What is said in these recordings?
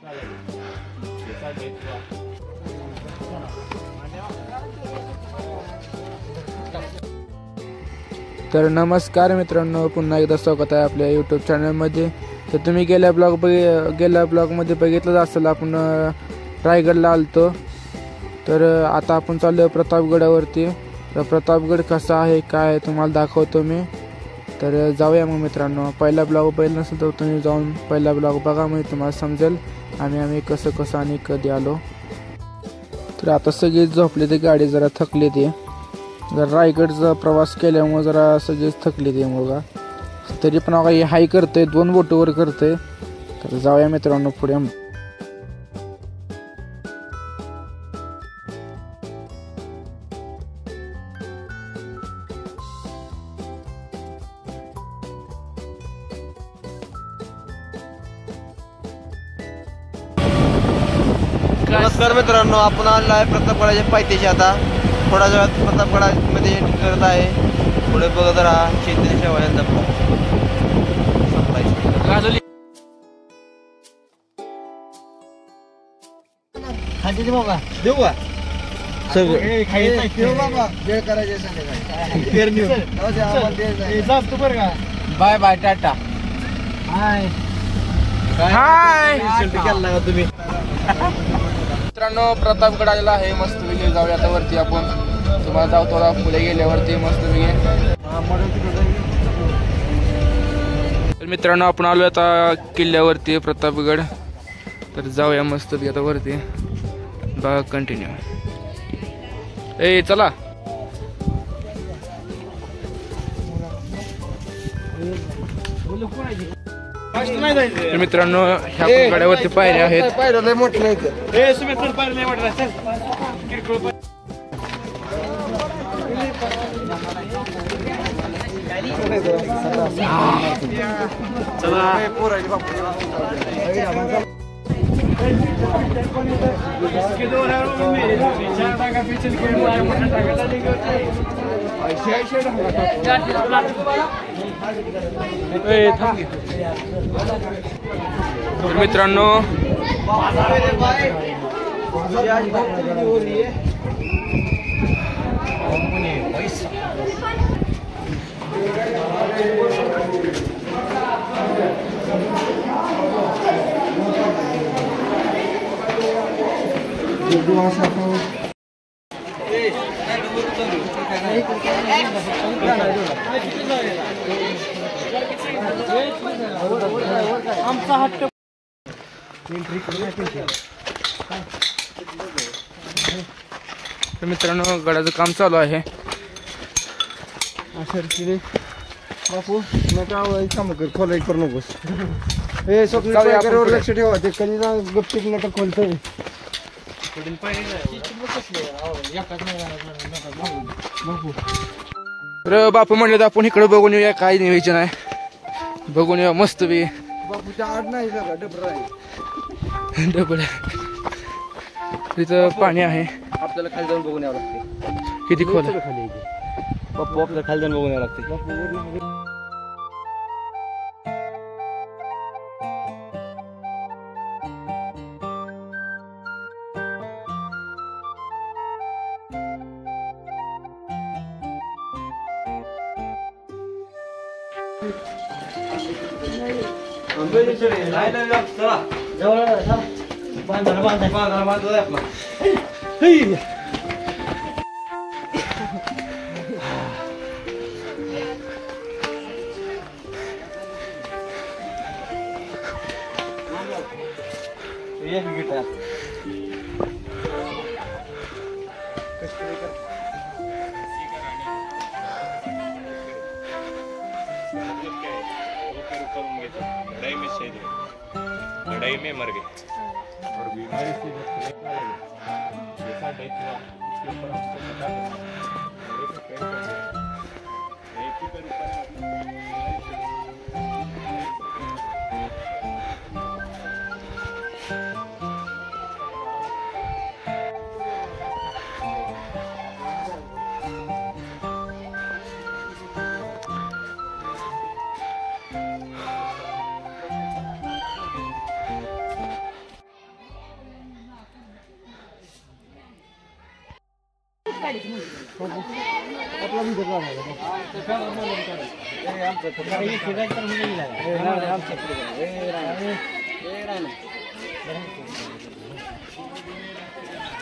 तर नमस्कार मित्रांनो, पुन्हा एकदा स्वागत आहे आपल्या यूट्यूब चॅनलमध्ये. तर तुम्ही गेल्या ब्लॉगमध्ये बघितलंच असेल, आपण रायगडला आलतो. तर आता आपण चाललो प्रतापगडावरती. तर प्रतापगड कसा आहे काय आहे तुम्हाला दाखवतो मी. तर जाऊया मग मित्रांनो. पहिला ब्लॉग पाहिलं नसेल तर तुम्ही जाऊन पहिला ब्लॉग बघा, म्हणजे तुम्हाला समजेल आम्ही कसं आणि कधी आलो. तर आता सगळी झोपली, ती गाडी जरा थकली, ती जरा रायगडचा प्रवास केल्यामुळे जरा सगळीच थकली ती मुलगा. तरी पण काही हाय करतोय, 2 बोटवर करतोय. तर जाऊया मित्रांनो पुढे. नमस्कार मित्रांनो, आपण आलो आहे प्रतापगडाच्या पायथ्याशी. आता थोड्या वेळात प्रतापगडामध्ये एंट्री करत आहे. पुढे बघत राहा चैतन्य सेवा यांचा देऊ का बाय बाय, टाटा. हाय तुम्ही. मित्रांनो प्रतापगड आलेला आहे, मस्त वेगळे. जाऊया आता वरती आपण. तुम्हाला जाऊ थोडा पुढे गेल्यावरती मस्त वेगळे. तर मित्रांनो आपण आलो आता किल्ल्यावरती प्रतापगड. तर जाऊया मस्त आता वरती. बघा कंटिन्यू. चला. मित्रांनो ह्या गडावरती पायऱ्या आहेत. पायऱ्या मोठे नाही. मित्रांनो आमचा हट्ट. तर मित्रांनो गडाचं काम चालू आहे. बापू नका काम कर, खोलाय करू नकोस. हे स्वप्न लक्ष ठेवा, ते कधी ना गपचिप नका खोलतोय. बापू म्हणले तर आपण इकडे बघून येऊया, काय नियोजन आहे बघून येऊया मस्त बी. बापूच्या आड नाही झाला, डबरा आहे. डबल तिथं पाणी आहे. आपल्याला खाली जाऊन बघून यावं लागते. किती खोल आहे खाली बापू, आपल्याला खाली जाऊन बघून यावं लागते. लड़ाई में मर गए और बीमारी से जैसा डेथ हुआ उसके ऊपर हमको पता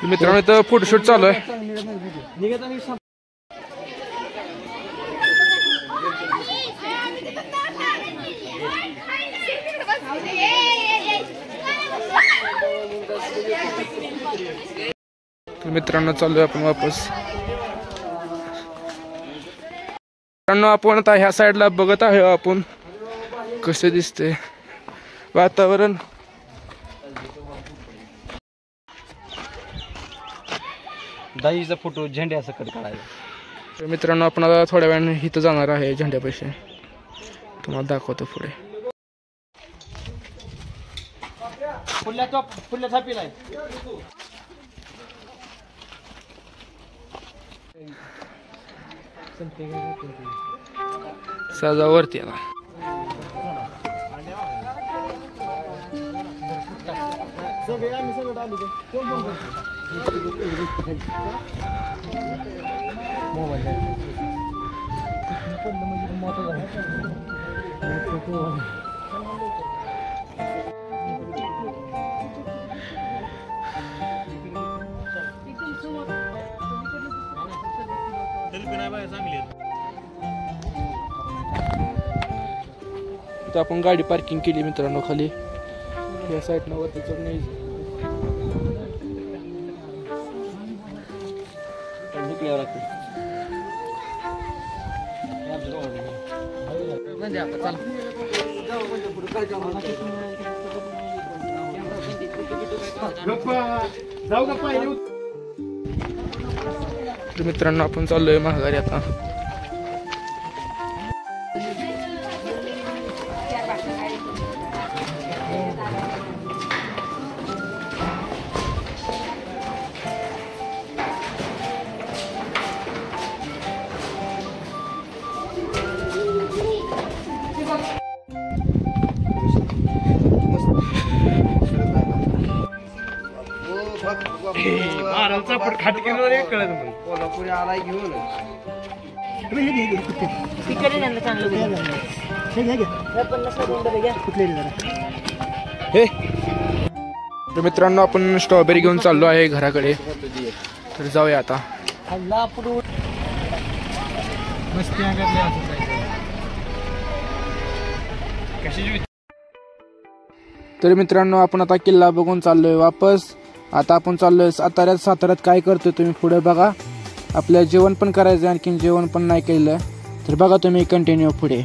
मित्रांनो इथं फोटोशूट चालू आहे. मित्रांनो चालू आहे आपण वापस. मित्रांनो आपण आता ह्या साईडला बघत आहे आपण कसं दिसते वातावरण. दाजीचा फोटो झेंड्या सकट काढायचा. मित्रांनो आपण आता थोड्या वेळाने इथं जाणार आहे झेंड्यापाशी. तुम्हाला दाखवतो पुढे. सजावरती आला. तर आपण गाडी पार्किंग केली मित्रांनो खाली. या साईडनं वरती चढून यायचं. मित्रांनो आपण चाललोय महागारी आता. कोल्हापुरी आलाय घेऊन तर मित्रांनो आपण स्ट्रॉबेरी घेऊन चाललो आहे घराकडे. तर जाऊया आता. तर मित्रांनो आपण आता किल्ला बघून चाललोय वापस. आता आपण चाललोय साताऱ्यात काय करतोय तुम्ही पुढे बघा. आपल्या जेवण पण करायचं, आणखी जेवण पण नाही केलं तर बघा तुम्ही कंटिन्यू पुढे.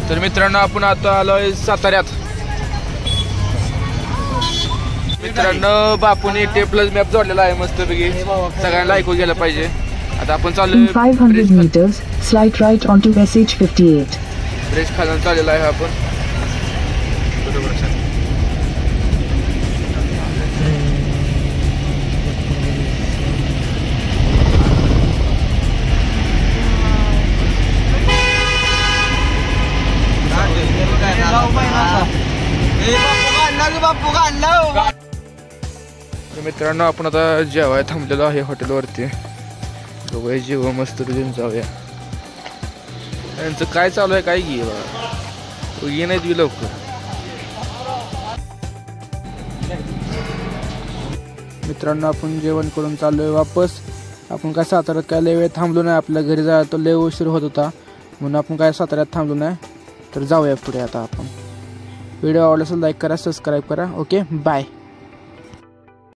तर मित्रांनो आपण आता आलोय साताऱ्यात. मित्रांनो बापूने ++ मॅप जोडलेला आहे मस्तपैकी. सगळ्यांना ऐकू गेलं पाहिजे. आता आपण चाललोय 500 meters slight right onto SH58. Bridge खालून चाललेला आहे आपण. बरोबर सर. मित्रांनो आपण आता जेवाय थांबलेलो आहे हॉटेलवरती. दोघे जेव मस्त घेऊन जाऊया. त्यांचं काय चालू आहे काय घे बघा. ये नाहीत बी लवकर. मित्रांनो आपण जेवण करून चाललोय वापस. आपण काय साताऱ्यात काय लय वेळ थांबलो नाही. आपल्या घरी जायला तो लय उशीर होत होता म्हणून आपण काय साताऱ्यात थांबलो नाही. तर जाऊया पुढे आता आपण. व्हिडिओ आवडला असेल लाईक करा, सबस्क्राईब करा. Okay bye.